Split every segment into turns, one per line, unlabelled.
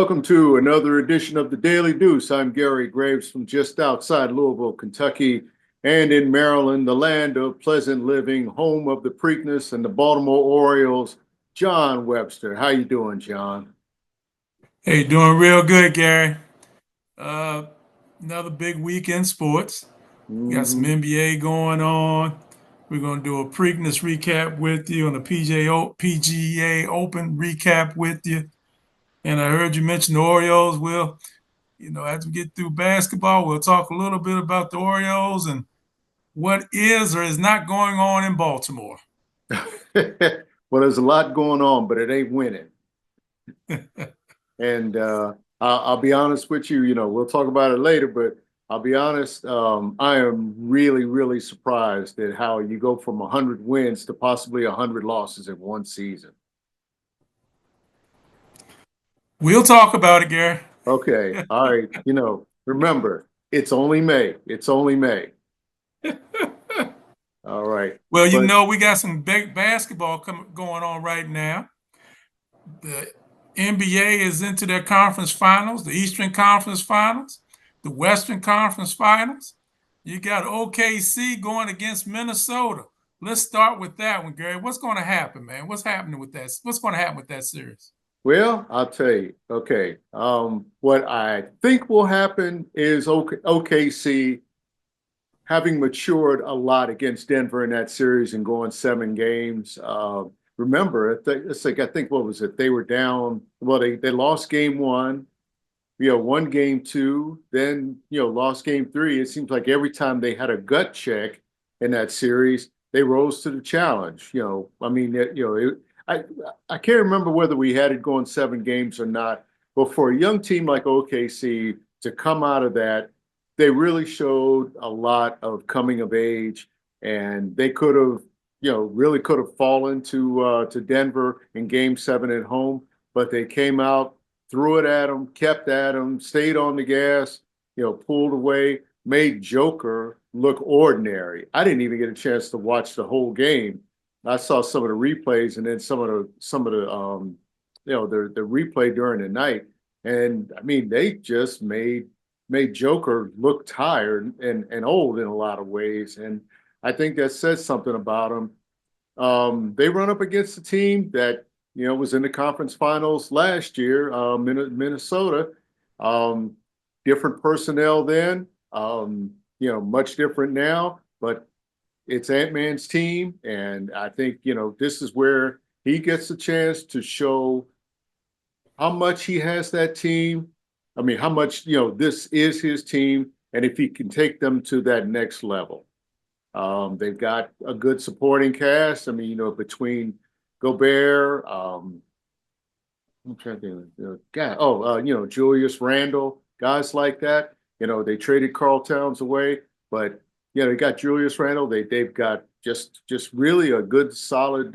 Welcome to another edition of the Daily Deuce. I'm Gary Graves from just outside Louisville, Kentucky, and in Maryland, the land of pleasant living, home of the Preakness and the Baltimore Orioles. John Webster, how you doing, John?
Hey, doing real good, Gary. Uh, Another big week in sports. We got some
Hmm.
NBA going on. We're going to do a Preakness recap with you and a PGA Open recap with you. And I heard you mention the Orioles. As we get through basketball, we'll talk a little bit about the Orioles and what is or is not going on in Baltimore.
Well, there's a lot going on, but it ain't winning. And I'll be honest with you, we'll talk about it later, but I'll be honest, I am really, really surprised at how you go from 100 wins to possibly 100 losses in one season.
We'll talk about it, Gary.
Okay. All right. Remember, it's only May. It's only May. All right.
Well,
But
we got some big basketball going on right now. The NBA is into their conference finals, the Eastern Conference Finals, the Western Conference Finals. You got OKC going against Minnesota. Let's start with that one, Gary. What's going to happen, man? What's happening with that? What's going to happen with that series?
well, I'll tell you. Okay. What I think will happen is OKC having matured a lot against Denver in that series and going 7 games. Remember, it's like I think what was it? They were down. Well, they lost game one. Won game two, then lost game three. It seems like every time they had a gut check in that series, they rose to the challenge. I mean, I I can't remember whether we had it going 7 games or not. But for a young team like OKC to come out of that, they really showed a lot of coming of age, and they could have, really could have fallen to Denver in Game 7 at home, but they came out, threw it at them, kept at them, stayed on the gas, pulled away, made Joker look ordinary. I didn't even get a chance to watch the whole game. I saw some of the replays and then the replay during the night, and I mean they just made Joker look tired and old in a lot of ways, and I think that says something about him. They run up against a team that was in the conference finals last year, Minnesota. Um, Different personnel then, much different now, but it's Ant-Man's team, and I think this is where he gets a chance to show how much he has that team. I mean, how much this is his team, and if he can take them to that next level. They've got a good supporting cast. I mean, between Gobert, I'm trying to think, Julius Randle, guys like that. They traded Carl Towns away, but they got Julius Randle. They've got just really a good solid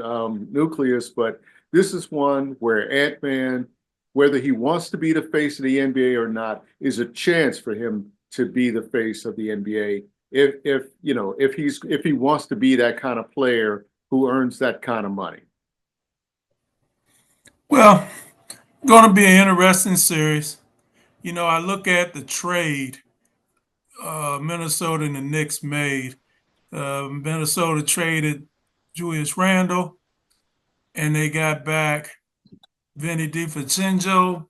nucleus. But this is one where Ant-Man, whether he wants to be the face of the NBA or not, is a chance for him to be the face of the NBA. If he wants to be that kind of player who earns that kind of money.
Well, going to be an interesting series. I look at the trade Minnesota and the Knicks made. Minnesota traded Julius Randle, and they got back Vinny DiVincenzo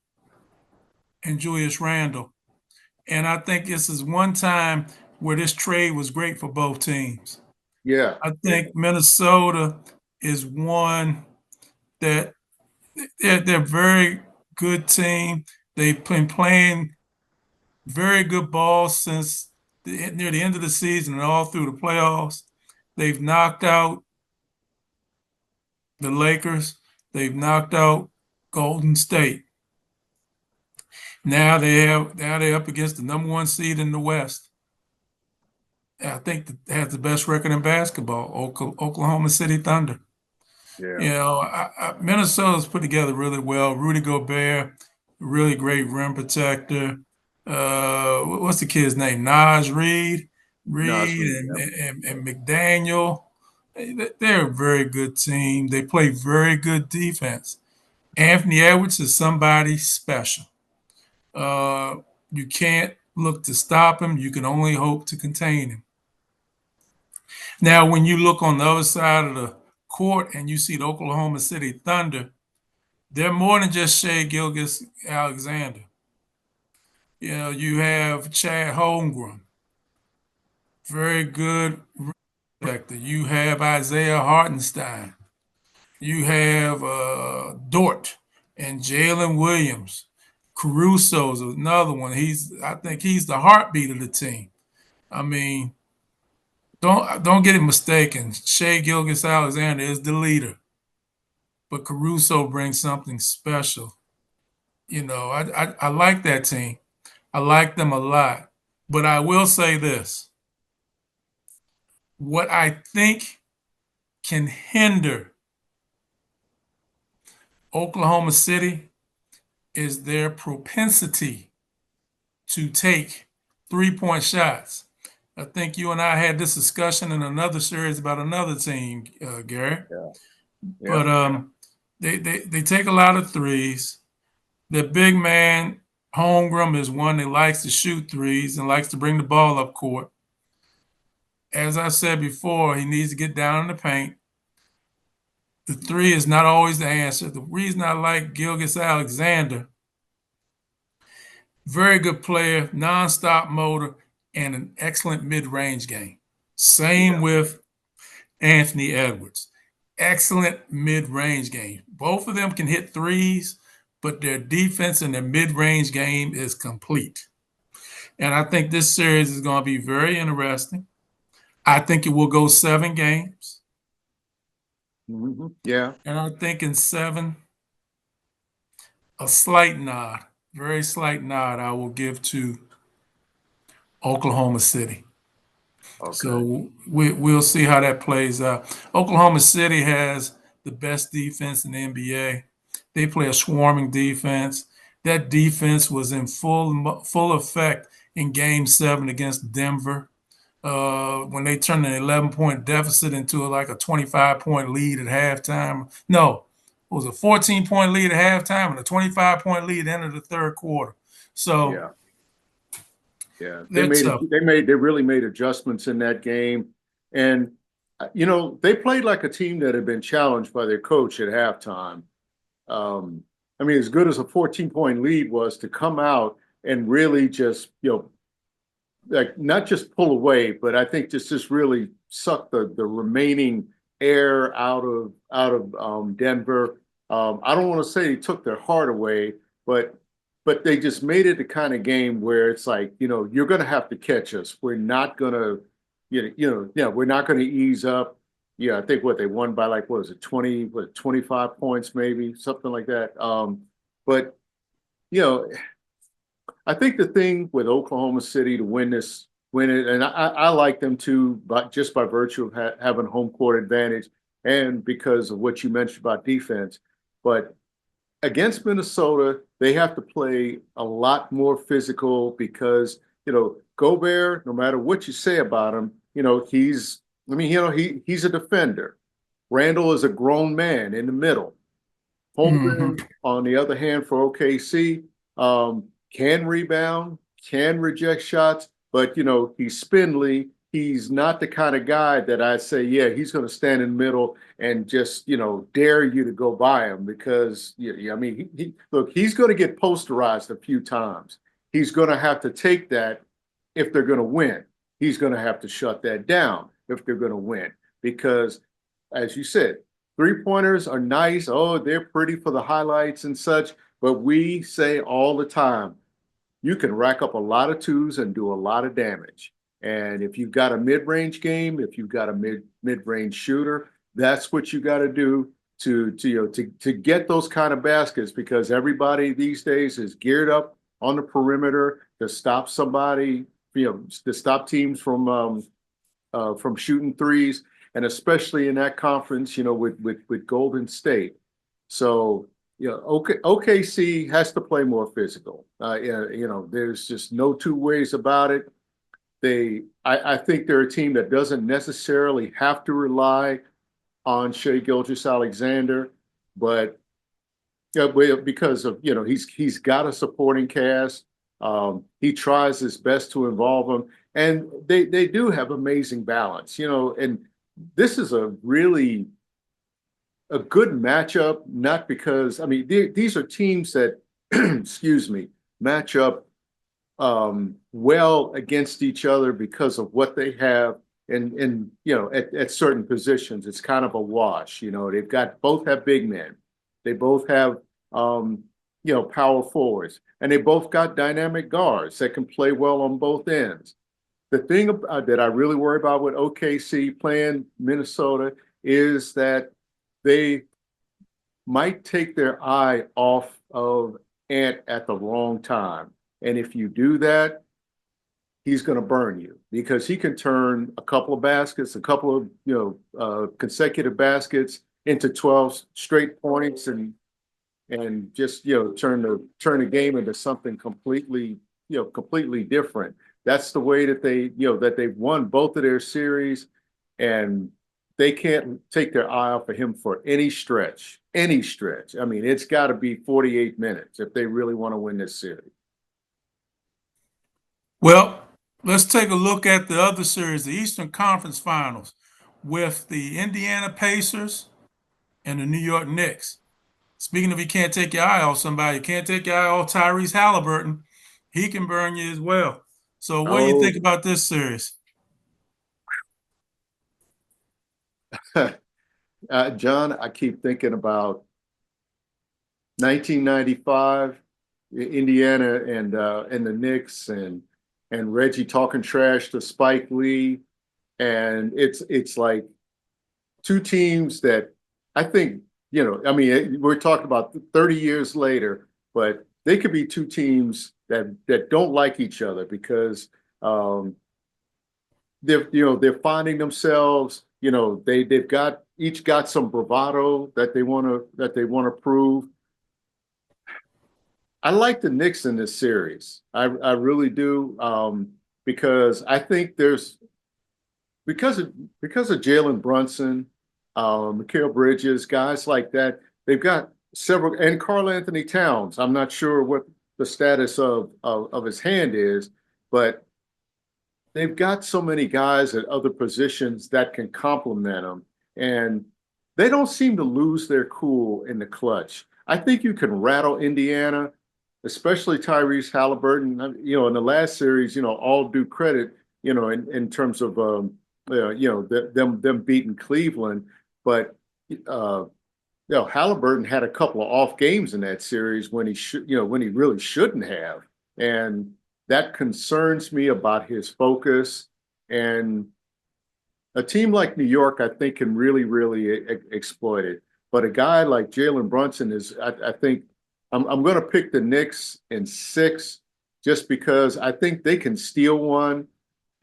and Julius Randle. And I think this is one time where this trade was great for both teams.
Yeah.
I think Minnesota is one that they're a very good team. They've been playing very good ball since near the end of the season and all through the playoffs. They've knocked out the Lakers. They've knocked out Golden State. Now they're up against the number one seed in the West. I think that has the best record in basketball, Oklahoma City Thunder.
Yeah.
Minnesota's put together really well. Rudy Gobert, really great rim protector. What's the kid's name? Naj Reed,
Nas
Reed,
Reed,
and,
yep.
and McDaniel. They're a very good team. They play very good defense. Anthony Edwards is somebody special. Uh, you can't look to stop him. You can only hope to contain him. Now, when you look on the other side of the court and you see the Oklahoma City Thunder, they're more than just Shea Gilgis Alexander. You know, you have Chad Holmgren, very good respecter. You have Isaiah Hartenstein. You have Dort and Jalen Williams. Caruso's another one. I think he's the heartbeat of the team. I mean, don't get it mistaken. Shea Gilgis Alexander is the leader, but Caruso brings something special. You know, I like that team. I like them a lot. But I will say this: what I think can hinder Oklahoma City is their propensity to take 3-point shots. I think you and I had this discussion in another series about another team, Gary.
Yeah. Yeah.
But they take a lot of threes. The big man, Holmgren, is one that likes to shoot threes and likes to bring the ball up court. As I said before, he needs to get down in the paint. The three is not always the answer. The reason I like Gilgis Alexander, very good player, nonstop motor, and an excellent mid-range game. Same
Yeah.
with Anthony Edwards. Excellent mid-range game. Both of them can hit threes, but their defense and their mid-range game is complete. And I think this series is going to be very interesting. I think it will go 7 games.
Yeah.
And I think in 7, a slight nod, very slight nod, I will give to Oklahoma City.
Okay.
So we'll see how that plays out. Oklahoma City has the best defense in the NBA. They play a swarming defense. That defense was in full effect in Game 7 against Denver. When they turned an 11-point deficit into like a 25-point lead at halftime. No, it was a 14-point lead at halftime and a 25-point lead at the end of the third quarter. So
Yeah. Yeah.
that's tough.
They really made adjustments in that game. And they played like a team that had been challenged by their coach at halftime. I mean, as good as a 14-point lead was, to come out and really just, like, not just pull away, but I think just really suck the remaining air out of Denver. I don't want to say he took their heart away, but they just made it the kind of game where it's like, you're going to have to catch us. We're not going to, we're not going to ease up. Yeah, I think they won by, like, what was it, 25 points, maybe something like that. But you know, I think the thing with Oklahoma City to win it, and I like them too, but just by virtue of having home court advantage and because of what you mentioned about defense. But against Minnesota, they have to play a lot more physical because, Gobert, no matter what you say about him, he's a defender. Randall is a grown man in the middle.
Mhm.
Holmgren, on the other hand, for OKC, can rebound, can reject shots, but he's spindly. He's not the kind of guy that I'd say, yeah, he's going to stand in the middle and just dare you to go by him because I mean, look, he's going to get posterized a few times. He's going to have to take that if they're going to win. He's going to have to shut that down if they're going to win because, as you said, three-pointers are nice. Oh, they're pretty for the highlights and such. But we say all the time, you can rack up a lot of twos and do a lot of damage. And if you've got a mid-range game, if you've got a mid-range shooter, that's what you got to do to get those kind of baskets because everybody these days is geared up on the perimeter to stop somebody, to stop teams from shooting threes, and especially in that conference, with Golden State. So, OKC has to play more physical. There's just no two ways about it. I think they're a team that doesn't necessarily have to rely on Shea Gilgeous-Alexander, but Yeah, well, because of, he's got a supporting cast. He tries his best to involve them, and they do have amazing balance, and this is a really a good matchup, not because I mean these are teams that excuse me, match up well against each other because of what they have and at certain positions. It's kind of a wash. They've got both have big men. They both have um, power forwards, and they both got dynamic guards that can play well on both ends. The thing that I really worry about with OKC playing Minnesota is that they might take their eye off of Ant at the wrong time. And if you do that, he's going to burn you because he can turn a couple of baskets, a couple of consecutive baskets into 12 straight points, and just turn the game into something completely different. That's the way that they've won both of their series, and they can't take their eye off of him for any stretch. Any stretch. I mean, it's got to be 48 minutes if they really want to win this series.
Well, let's take a look at the other series, the Eastern Conference Finals, with the Indiana Pacers and the New York Knicks. Speaking of, you can't take your eye off somebody, you can't take your eye off Tyrese Halliburton. He can burn you as well. So, what do you think
Oh,
about this series?
John, I keep thinking about 1995, Indiana and the Knicks and Reggie talking trash to Spike Lee, and it's like two teams that I think I mean we're talking about 30 years later, but they could be two teams that don't like each other because um, they're finding themselves. They've got each got some bravado that they want to prove. I like the Knicks in this series. I really do, because I think there's because of Jalen Brunson, Mikal Bridges, guys like that. They've got several, and Karl Anthony Towns. I'm not sure what the status of his hand is, but they've got so many guys at other positions that can complement them, and they don't seem to lose their cool in the clutch. I think you can rattle Indiana, especially Tyrese Halliburton. In the last series, all due credit, in terms of them beating Cleveland, but uh, Halliburton had a couple of off games in that series when he should, when he really shouldn't have, and that concerns me about his focus. And a team like New York, I think, can really exploit it. But a guy like Jalen Brunson is, I think, I'm going to pick the Knicks in 6 just because I think they can steal one.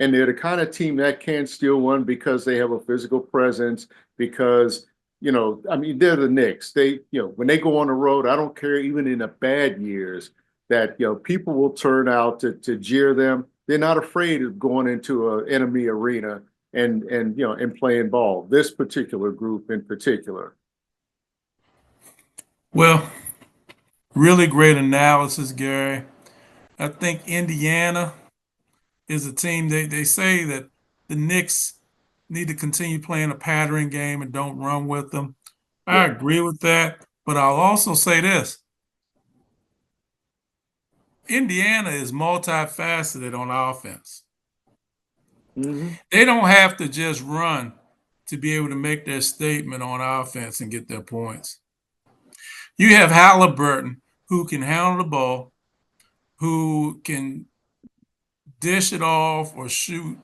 And they're the kind of team that can steal one because they have a physical presence. Because, I mean, they're the Knicks. When they go on the road, I don't care, even in the bad years, that, people will turn out to jeer them. They're not afraid of going into an enemy arena and playing ball. This particular group in particular.
Well, really great analysis, Gary. I think Indiana is a team they say that the Knicks need to continue playing a pattern game and don't run with them. I
Yeah.
agree with that, but I'll also say this. Indiana is multifaceted on offense.
Hmm.
They don't have to just run to be able to make their statement on offense and get their points. You have Halliburton who can handle the ball, who can dish it off or shoot,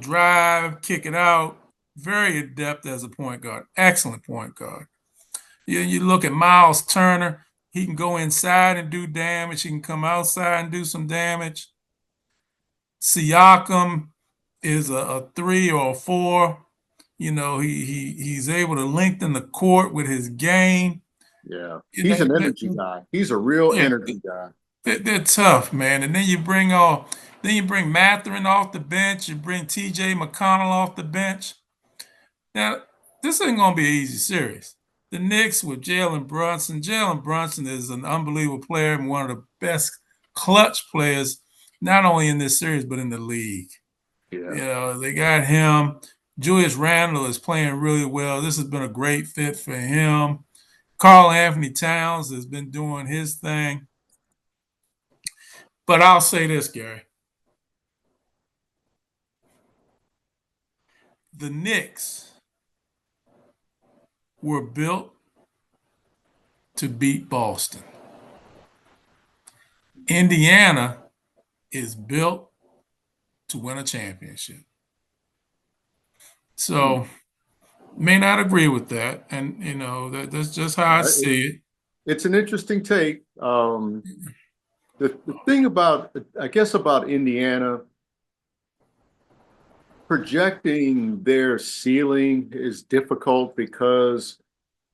drive, kick it out. Very adept as a point guard. Excellent point guard. You look at Miles Turner, he can go inside and do damage. He can come outside and do some damage. Siakam is a 3 or a 4. He's able to lengthen the court with his game.
Yeah.
And
He's an energy guy. He's a real
yeah,
energy guy.
they're tough, man. And then you bring Matherin off the bench. You bring T.J. McConnell off the bench. Now, this ain't gonna be an easy series. the Knicks with Jalen Brunson. Jalen Brunson is an unbelievable player and one of the best clutch players, not only in this series, but in the league.
Yeah.
They got him. Julius Randle is playing really well. This has been a great fit for him. Carl Anthony Towns has been doing his thing. But I'll say this, Gary. The Knicks were built to beat Boston. Indiana is built to win a championship.
Hmm.
So, may not agree with that. And, that's just how I
It,
see it.
it's an interesting take. The thing about, I guess, about Indiana, projecting their ceiling is difficult because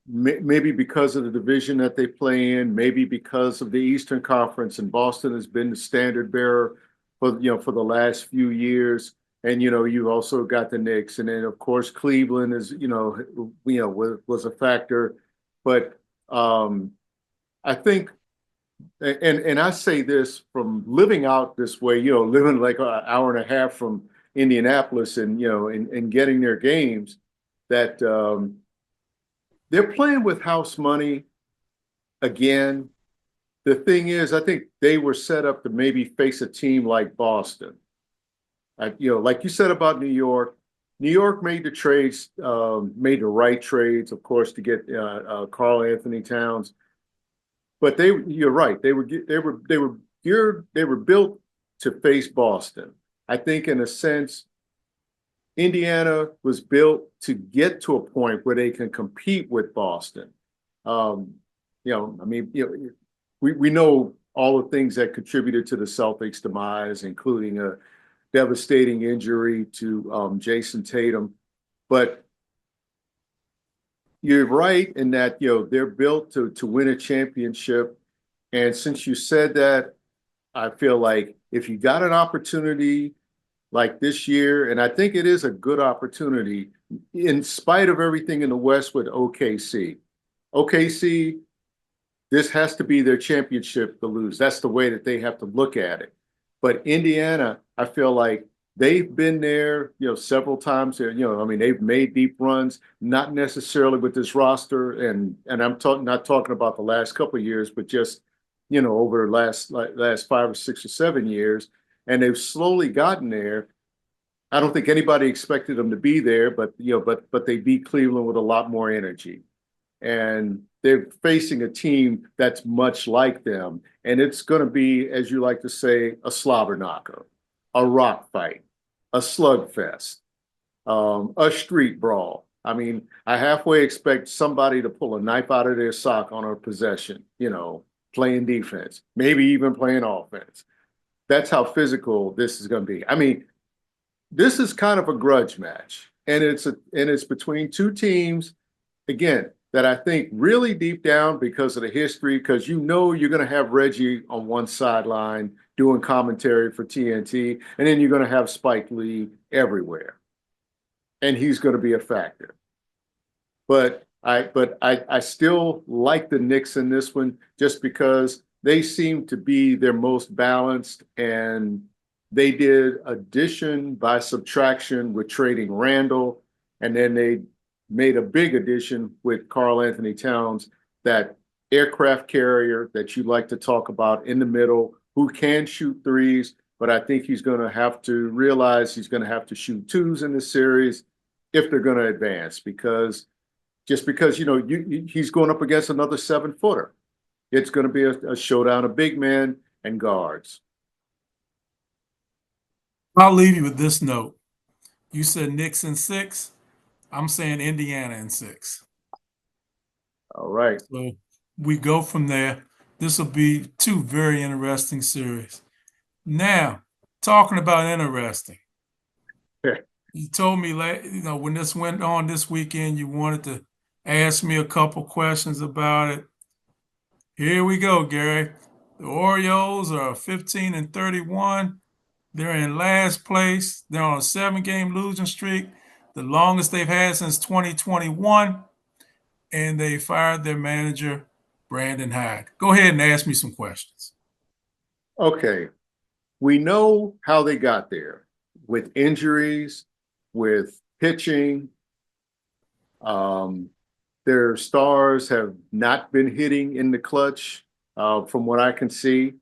maybe because of the division that they play in, maybe because of the Eastern Conference, and Boston has been the standard bearer for the last few years. And you also got the Knicks, and then of course Cleveland is was a factor, but I think, and I say this from living out this way, living like an hour and a half from Indianapolis, and and getting their games, that they're playing with house money again. The thing is, I think they were set up to maybe face a team like Boston. Like you said about New York. New York made the trades, made the right trades, of course, to get Carl Anthony Towns. But you're right. They were built to face Boston. I think, in a sense, Indiana was built to get to a point where they can compete with Boston. Um, I mean, we know all the things that contributed to the Celtics' demise, including a devastating injury to Jason Tatum. But you're right in that they're built to win a championship. And since you said that, I feel like if you got an opportunity like this year, and I think it is a good opportunity, in spite of everything in the West with OKC. OKC, this has to be their championship to lose. That's the way that they have to look at it. But Indiana, I feel like they've been there, several times. I mean, they've made deep runs, not necessarily with this roster, and I'm not talking about the last couple of years, but just over the last 5 or 6 or 7 years, and they've slowly gotten there. I don't think anybody expected them to be there, but but they beat Cleveland with a lot more energy, and they're facing a team that's much like them, and it's going to be, as you like to say, a slobber knocker, a rock fight, a slugfest, a street brawl. I mean, I halfway expect somebody to pull a knife out of their sock on a possession, playing defense, maybe even playing offense. That's how physical this is going to be. I mean, this is kind of a grudge match, and it's between two teams, again, that I think really deep down, because of the history, because you're going to have Reggie on one sideline doing commentary for TNT, and then you're going to have Spike Lee everywhere, and he's going to be a factor. But I still like the Knicks in this one, just because they seem to be their most balanced, and they did addition by subtraction with trading Randall, and then they made a big addition with Carl Anthony Towns, that aircraft carrier that you like to talk about in the middle, who can shoot threes, but I think he's going to have to realize he's going to have to shoot twos in this series if they're going to advance, because he's going up against another 7-footer. It's going to be a showdown of big men and guards.
I'll leave you with this note. You said Knicks in 6. I'm saying Indiana in 6.
All right.
So we go from there. This will be two very interesting series. Now, talking about interesting, you told me, when this went on this weekend, you wanted to ask me a couple questions about it. Here we go, Gary. The Orioles are 15-31. They're in last place. They're on a 7-game losing streak, the longest they've had since 2021. and they fired their manager, Brandon Hyde. Go ahead and ask me some questions.
Okay, we know how they got there with injuries, with pitching. Um, their stars have not been hitting in the clutch, from what I can see.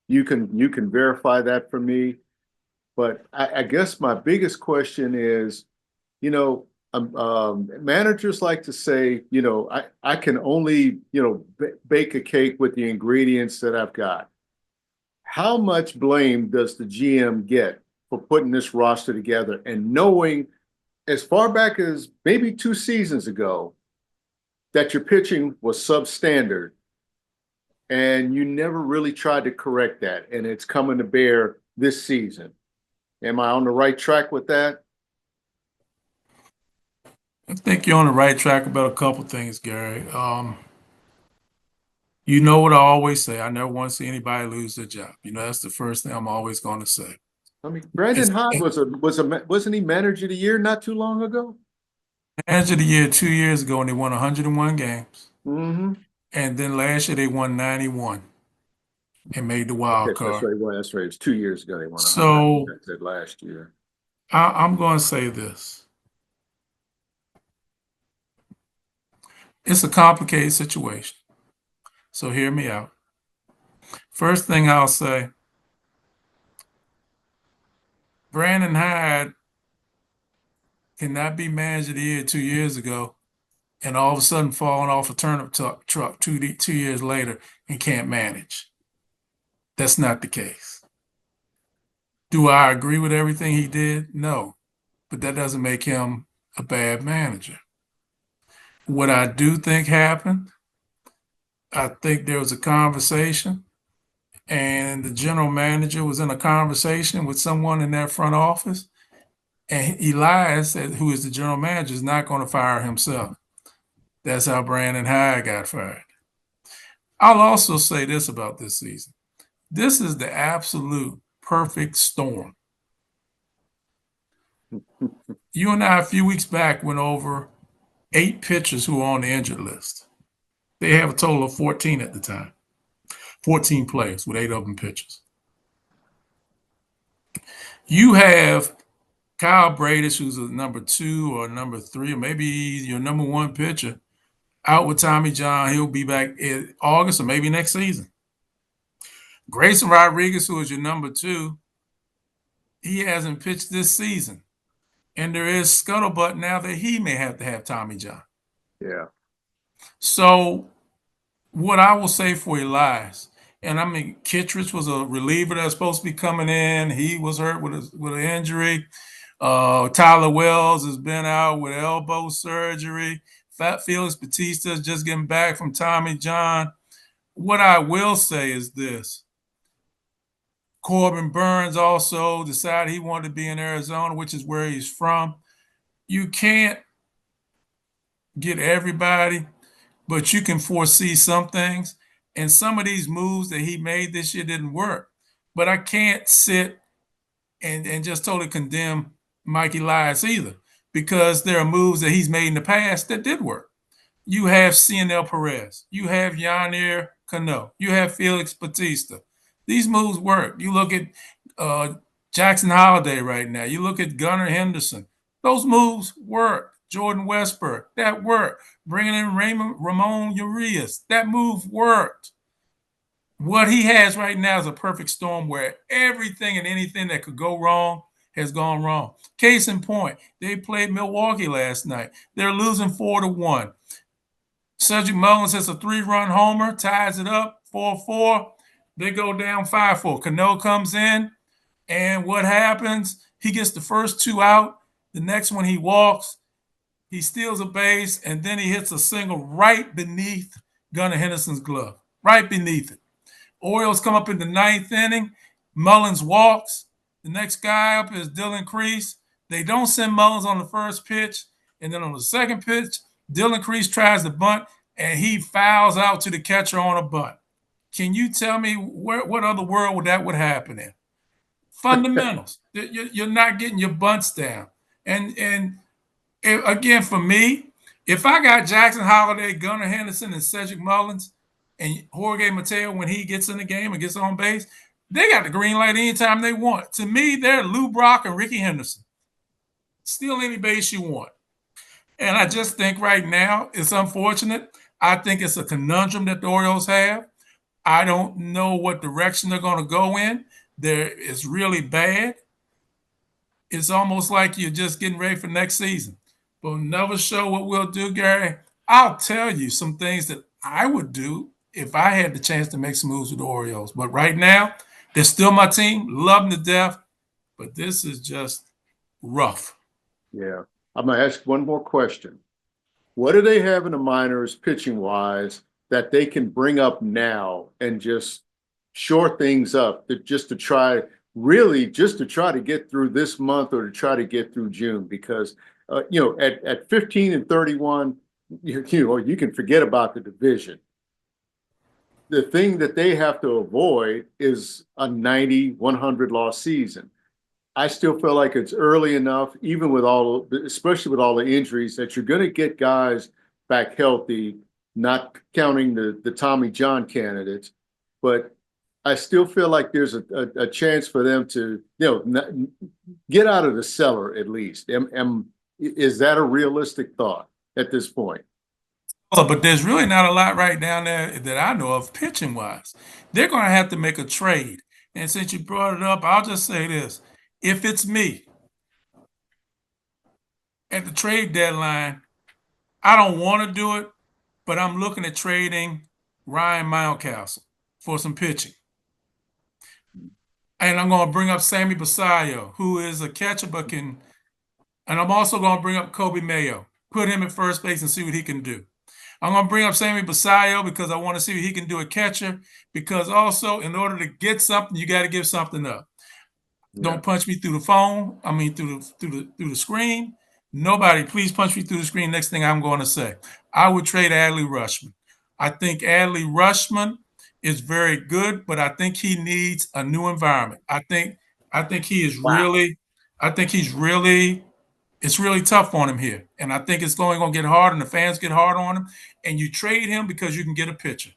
You can verify that for me. But I guess my biggest question is, you know, managers like to say, I can only, bake a cake with the ingredients that I've got. How much blame does the GM get for putting this roster together and knowing as far back as maybe 2 seasons ago that your pitching was substandard and you never really tried to correct that and it's coming to bear this season? Am I on the right track with that?
I think you're on the right track about a couple things, Gary. You know what I always say. I never want to see anybody lose their job. That's the first thing I'm always going to say.
I mean, Brandon
It's
Hyde wasn't he manager of the year not too long ago?
manager of the year 2 years ago, and they won 101 games.
Mm-hmm.
And then last year they won 91 and made the wild
Okay, that's
card.
right. Well, that's right. It's 2 years ago they won 100.
So
I said last year.
I'm going to say this. It's a complicated situation. So hear me out. First thing I'll say, Brandon Hyde cannot be manager of the year 2 years ago and all of a sudden falling off a turnip truck 2 years later and can't manage. That's not the case. Do I agree with everything he did? No, but that doesn't make him a bad manager. What I do think happened, I think there was a conversation, and the general manager was in a conversation with someone in that front office, and Elias, who is the general manager, is not going to fire himself. That's how Brandon Hyde got fired. I'll also say this about this season. This is the absolute perfect storm. You and I, a few weeks back, went over 8 pitchers who were on the injured list. They have a total of 14 at the time, 14 players with 8 of them pitchers. You have Kyle Bradish, who's a number 2 or number 3, or maybe your number 1 pitcher, out with Tommy John. He'll be back in August or maybe next season. Grayson Rodriguez, who is your number 2, he hasn't pitched this season. And there is scuttlebutt now that he may have to have Tommy John.
Yeah.
So what I will say for Elias, and I mean, Kittredge was a reliever that's supposed to be coming in. He was hurt with an injury. Tyler Wells has been out with elbow surgery. Felix Batista is just getting back from Tommy John. What I will say is this. Corbin Burns also decided he wanted to be in Arizona, which is where he's from. You can't get everybody, but you can foresee some things. And some of these moves that he made this year didn't work. But I can't sit and just totally condemn Mike Elias either, because there are moves that he's made in the past that did work. You have Cionel Perez. You have Yanier Cano. You have Felix Batista. These moves work. You look at Jackson Holiday right now. You look at Gunnar Henderson. Those moves work. Jordan Westberg, that worked. Bringing in Ramon Urias, that move worked. What he has right now is a perfect storm where everything and anything that could go wrong has gone wrong. Case in point, they played Milwaukee last night. They're losing 4-1. Cedric Mullins hits a 3-run homer, ties it up 4-4. They go down 5-4. Cano comes in, and what happens? He gets the first 2 out. The next one he walks. He steals a base, and then he hits a single right beneath Gunnar Henderson's glove, right beneath it. Orioles come up in the 9th inning. Mullins walks. The next guy up is Dylan Crease. They don't send Mullins on the first pitch, and then on the second pitch, Dylan Crease tries to bunt, and he fouls out to the catcher on a bunt. Can you tell me what other world that would happen in? Fundamentals. You're not getting your bunts down. And again, for me, If I got Jackson Holiday, Gunnar Henderson, and Cedric Mullins, and Jorge Mateo when he gets in the game and gets on base, they got the green light anytime they want. To me, they're Lou Brock and Ricky Henderson. Steal any base you want. And I just think right now it's unfortunate. I think it's a conundrum that the Orioles have. I don't know what direction they're going to go in. It's really bad. It's almost like you're just getting ready for next season. But never show what we'll do, Gary. I'll tell you some things that I would do if I had the chance to make some moves with the Orioles. But right now, they're still my team. Love them to death. But this is just rough.
Yeah. I'm gonna ask one more question. What do they have in the minors pitching wise that they can bring up now and just shore things up just to try really just to try to get through this month or to try to get through June? Because at 15 and 31, you can forget about the division. The thing that they have to avoid is a 90, 100 loss season. I still feel like it's early enough, even with especially with all the injuries, that you're going to get guys back healthy, not counting the Tommy John candidates. But I still feel like there's a chance for them to, get out of the cellar at least. Is that a realistic thought at this point?
But there's really not a lot right down there that I know of pitching wise. They're going to have to make a trade. And since you brought it up, I'll just say this. If it's me at the trade deadline, I don't want to do it, but I'm looking at trading Ryan Mountcastle for some pitching. And I'm going to bring up Sammy Basayo, who is a catcher but can. And I'm also going to bring up Kobe Mayo, put him at first base and see what he can do. I'm going to bring up Sammy Basayo because I want to see what he can do at catcher. Because also, in order to get something, you got to give something up. Yeah. Don't punch me through the phone. I mean, through the screen. Nobody, please punch me through the screen. Next thing I'm going to say, I would trade Adley Rutschman. I think Adley Rutschman is very good, but I think he needs a new environment. I think he is really. I think he's really. It's really tough on him here. And I think it's going to get hard, and the fans get hard on him. And you trade him because you can get a pitcher.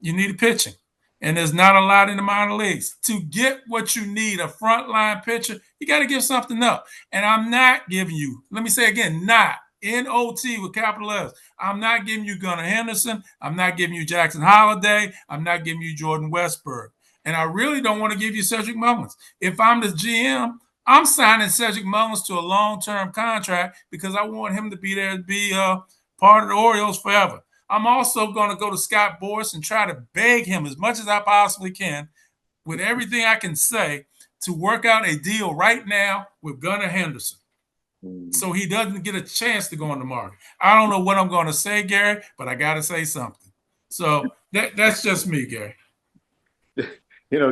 You need a pitching. And there's not a lot in the minor leagues. To get what you need, a frontline pitcher, you got to give something up. And I'm not giving you, let me say again, not, N-O-T with capital S. I'm not giving you Gunnar Henderson. I'm not giving you Jackson Holiday. I'm not giving you Jordan Westburg. And I really don't want to give you Cedric Mullins. If I'm the GM, I'm signing Cedric Mullins to a long-term contract because I want him to be there to be part of the Orioles forever. I'm also going to go to Scott Boras and try to beg him as much as I possibly can, with everything I can say, to work out a deal right now with Gunnar Henderson so he doesn't get a chance to go on the market. I don't know what I'm going to say, Gary, but I got to say something. So that's just me, Gary.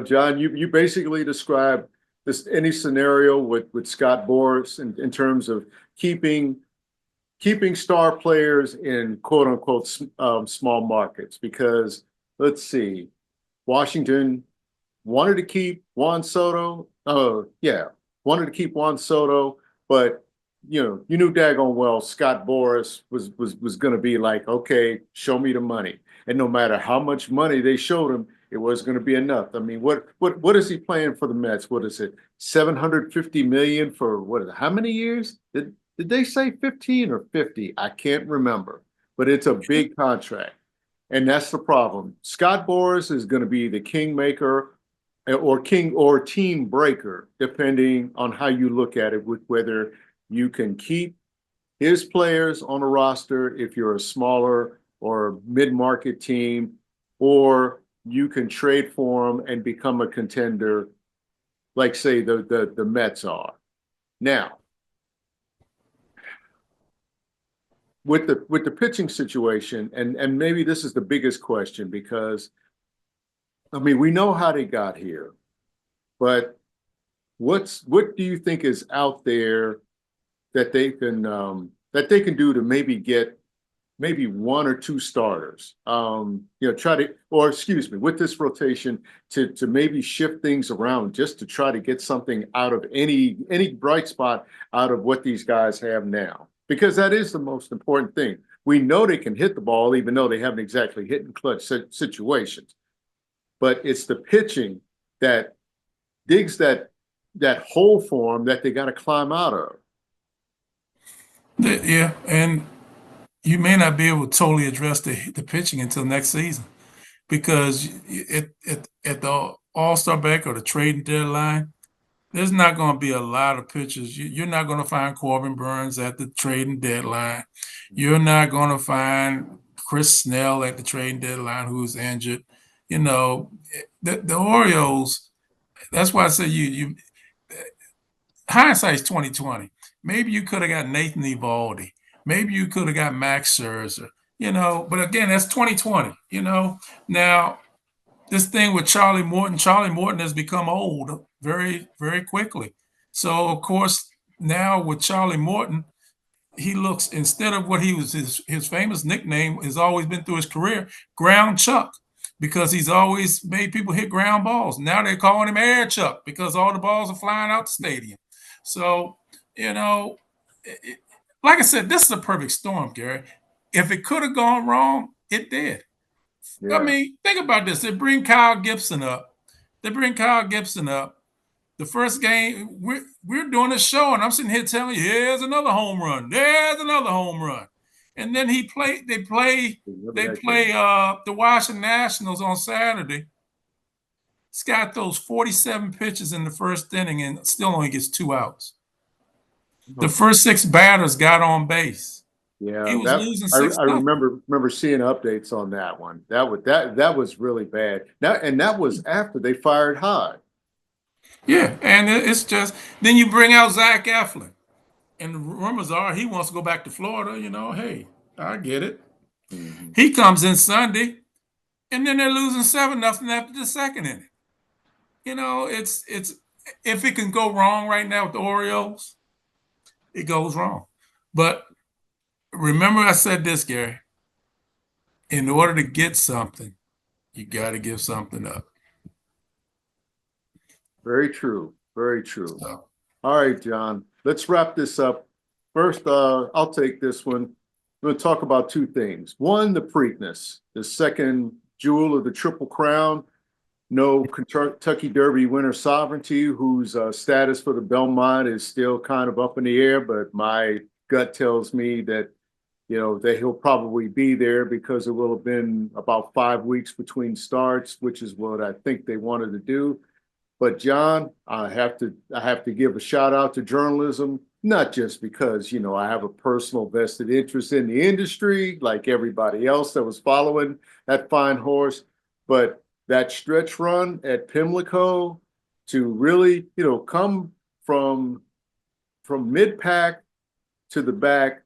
John, you basically described any scenario with Scott Boras in terms of keeping star players in quote unquote small markets, because let's see, Washington wanted to keep Juan Soto. Wanted to keep Juan Soto, but you knew daggone well Scott Boras was going to be like, okay, show me the money, and no matter how much money they showed him, it was going to be enough. I mean, what is he playing for the Mets? What is it? $750 million for what? How many years? Did they say 15 or 50? I can't remember, but it's a big contract. And that's the problem. Scott Boras is going to be the kingmaker or team breaker, depending on how you look at it, with whether you can keep his players on a roster if you're a smaller or mid-market team, or you can trade for them and become a contender, like say the Mets are. Now, with the pitching situation, and maybe this is the biggest question, because I mean, we know how they got here, but what do you think is out there that they can do to maybe get maybe one or two starters, with this rotation to maybe shift things around, just to try to get something out of any bright spot out of what these guys have now? because that is the most important thing. We know they can hit the ball, even though they haven't exactly hit in clutch situations. But it's the pitching that digs that hole for them that they got to climb out of.
Yeah, and you may not be able to totally address the pitching until next season because at the All-Star break or the trading deadline, there's not going to be a lot of pitchers. You're not going to find Corbin Burns at the trading deadline. You're not going to find Chris Snell at the trading deadline who's injured. You know, the Orioles. That's why I say you hindsight's 2020. Maybe you could have got Nathan Eovaldi. Maybe you could have got Max Scherzer. But again, that's 2020. Now this thing with Charlie Morton. Charlie Morton has become old very, very quickly. So of course now with Charlie Morton, he looks instead of what he was his famous nickname has always been through his career, Ground Chuck, because he's always made people hit ground balls. Now they're calling him Air Chuck because all the balls are flying out the stadium. So you know, like I said, this is a perfect storm, Gary. If it could have gone wrong, it did. I
Yeah.
mean, think about this. They bring Kyle Gibson up. They bring Kyle Gibson up. The first game, we're doing a show, and I'm sitting here telling you, here's another home run. There's another home run. And then they play the Washington Nationals on Saturday. Scott throws 47 pitches in the first inning and still only gets 2 outs. The first 6 batters got on base. He
Yeah,
was
that
losing
I,
six
I
nothing.
remember seeing updates on that one. That was really bad. That was after they fired Hyde.
Yeah, and it's just then you bring out Zach Eflin, and the rumors are he wants to go back to Florida. Hey, I get it.
Mhm.
He comes in Sunday, and then they're losing 7-0 after the second inning. It's if it can go wrong right now with the Orioles, it goes wrong. But remember, I said this, Gary. In order to get something, you got to give something up.
Very true. Very true.
So,
All right, John. Let's wrap this up. First, I'll take this one. We're going to talk about two things. One, the Preakness, the second jewel of the Triple Crown. No Kentucky Derby winner Sovereignty, whose status for the Belmont is still kind of up in the air, but my gut tells me that that he'll probably be there because it will have been about 5 weeks between starts, which is what I think they wanted to do. But John, I have to give a shout out to journalism, not just because I have a personal vested interest in the industry, like everybody else that was following that fine horse, but that stretch run at Pimlico to really come from mid pack to the back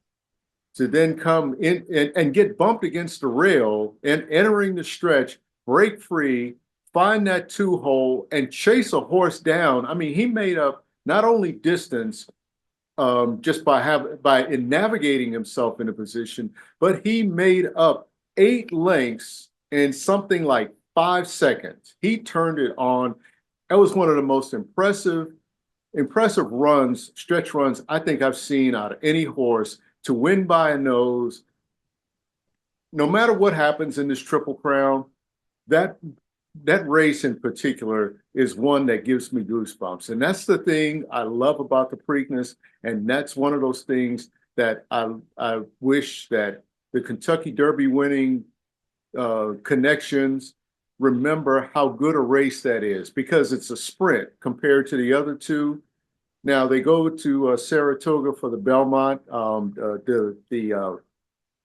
to then come in and get bumped against the rail and entering the stretch, break free, find that 2 hole and chase a horse down. I mean, he made up not only distance just by navigating himself in a position, but he made up 8 lengths in something like 5 seconds. He turned it on. That was one of the most impressive runs, stretch runs I think I've seen out of any horse to win by a nose. No matter what happens in this Triple Crown, that race in particular is one that gives me goosebumps. And that's the thing I love about the Preakness. And that's one of those things that I wish that the Kentucky Derby winning connections remember how good a race that is, because it's a sprint compared to the other two. Now they go to Saratoga for the Belmont, the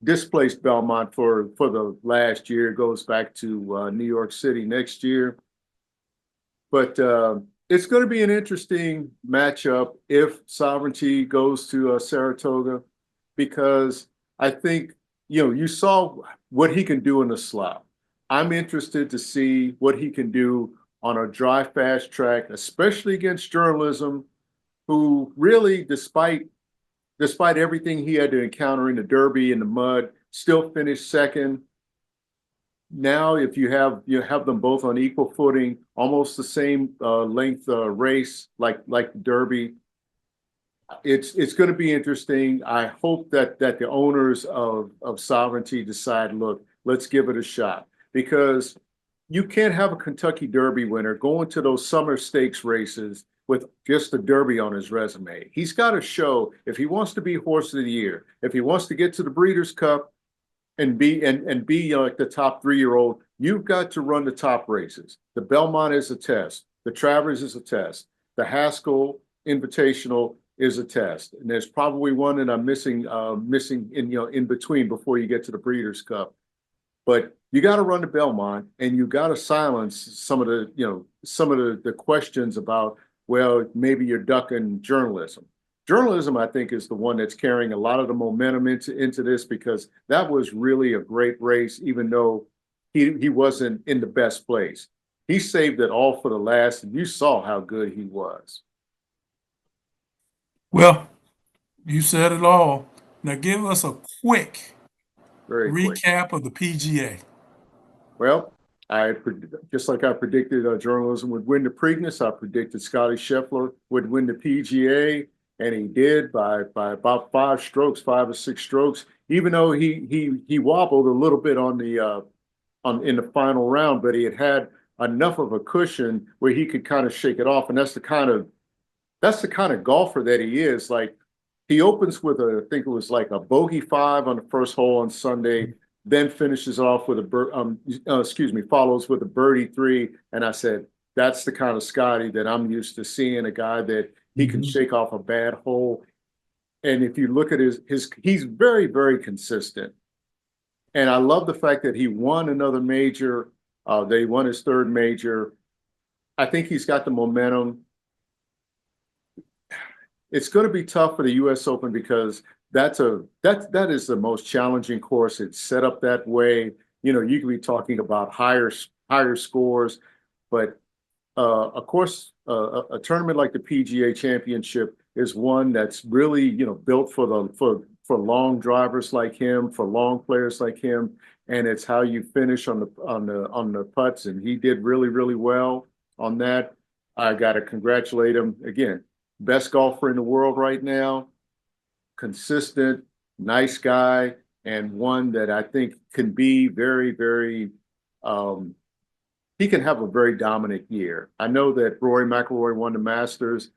displaced Belmont for the last year. It goes back to New York City next year. But it's going to be an interesting matchup if Sovereignty goes to Saratoga, because I think you saw what he can do in the slot. I'm interested to see what he can do on a dry, fast track, especially against journalism, who really, despite everything he had to encounter in the Derby and the mud, still finished second. Now, if you have them both on equal footing, almost the same length race like the Derby, it's going to be interesting. I hope that the owners of Sovereignty decide, look, let's give it a shot, because you can't have a Kentucky Derby winner going to those summer stakes races with just the Derby on his resume. He's got to show, if he wants to be Horse of the Year, if he wants to get to the Breeders' Cup and be like the top 3-year-old, you've got to run the top races. The Belmont is a test. The Travers is a test. The Haskell Invitational is a test, and there's probably one that I'm missing in between before you get to the Breeders' Cup. But you got to run the Belmont, and you got to silence some of the questions about, well, maybe you're ducking journalism. Journalism, I think, is the one that's carrying a lot of the momentum into this, because that was really a great race, even though he wasn't in the best place. He saved it all for the last, and you saw how good he was.
Well, you said it all. Now give us a quick
Very quick.
recap of the PGA.
Well, just like I predicted journalism would win the Preakness, I predicted Scotty Scheffler would win the PGA, and he did by about 5 or 6 strokes. Even though he wobbled a little bit in the final round, but he had enough of a cushion where he could kind of shake it off, and that's the kind of golfer that he is. Like, he opens with I think it was like a bogey 5 on the first hole on Sunday, then finishes off with follows with a birdie 3. And I said, that's the kind of Scotty that I'm used to seeing, a guy that he can shake off a bad hole. And if you look at he's very, very consistent. And I love the fact that he won another major. They won his 3rd major. I think he's got the momentum. It's going to be tough for the U.S. Open, because that is the most challenging course. It's set up that way. You could be talking about higher scores, but of course, a tournament like the PGA Championship is one that's really built for long drivers like him, for long players like him, and it's how you finish on the putts. And he did really, really well on that. I got to congratulate him again. Best golfer in the world right now, consistent, nice guy, and one that I think can be very, very, he can have a very dominant year. I know that Rory McIlroy won the Masters,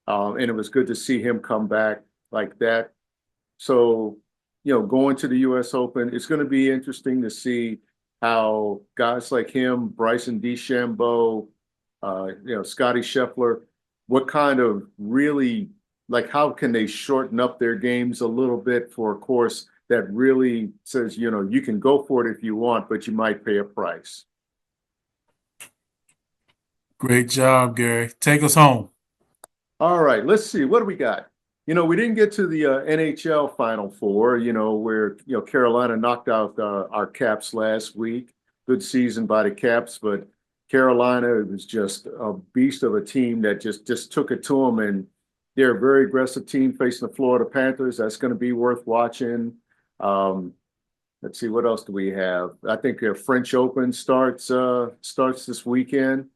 and it was good to see him come back like that. So, going to the U.S. Open, it's going to be interesting to see how guys like him, Bryson DeChambeau, Scotty Scheffler, what kind of really, like, how can they shorten up their games a little bit for a course that really says, you can go for it if you want, but you might pay a price.
Great job, Gary. Take us home.
All right, let's see. What do we got? We didn't get to the NHL Final Four, where, Carolina knocked out our Caps last week. Good season by the Caps, but Carolina was just a beast of a team that just took it to them, and they're a very aggressive team facing the Florida Panthers. That's going to be worth watching. Let's see, what else do we have? I think the French Open starts this weekend.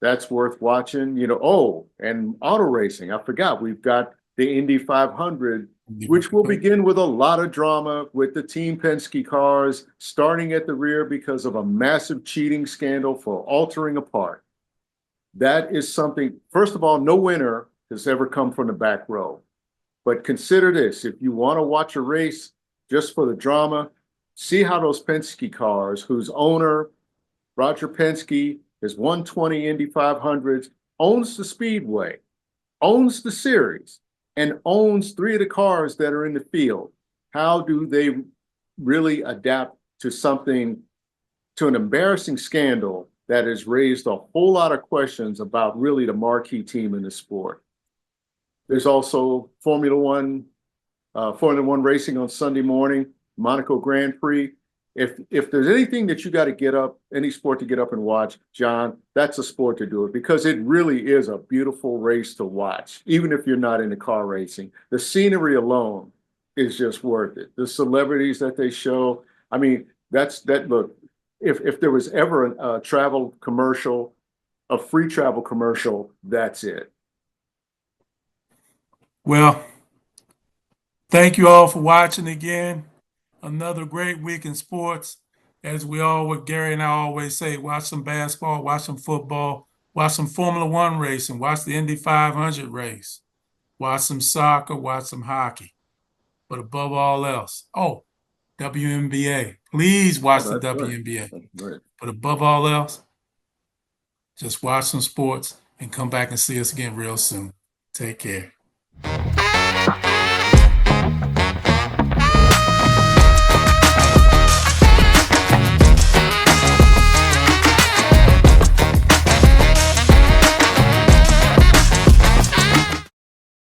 That's worth watching. And auto racing. I forgot, we've got the Indy 500, which will begin with a lot of drama with the Team Penske cars starting at the rear because of a massive cheating scandal for altering a part. That is something, first of all, no winner has ever come from the back row. But consider this: if you want to watch a race just for the drama, see how those Penske cars, whose owner, Roger Penske, has won 20 Indy 500s, owns the Speedway, owns the series, and owns 3 of the cars that are in the field. How do they really adapt to an embarrassing scandal that has raised a whole lot of questions about really the marquee team in the sport? There's also Formula One racing on Sunday morning, Monaco Grand Prix. If there's anything that you got to get up, any sport to get up and watch, John, that's a sport to do it, because it really is a beautiful race to watch, even if you're not into car racing. The scenery alone is just worth it. The celebrities that they show, I mean, look, if there was ever a travel commercial, a free travel commercial, that's it.
Well, thank you all for watching again. Another great week in sports. As we all, what Gary and I always say, watch some basketball, watch some football, watch some Formula One racing, watch the Indy 500 race, watch some soccer, watch some hockey. But above all else, WNBA. Please
Oh,
watch the
that's right.
WNBA.
That's right.
But above all else, just watch some sports and come back and see us again real soon. Take care.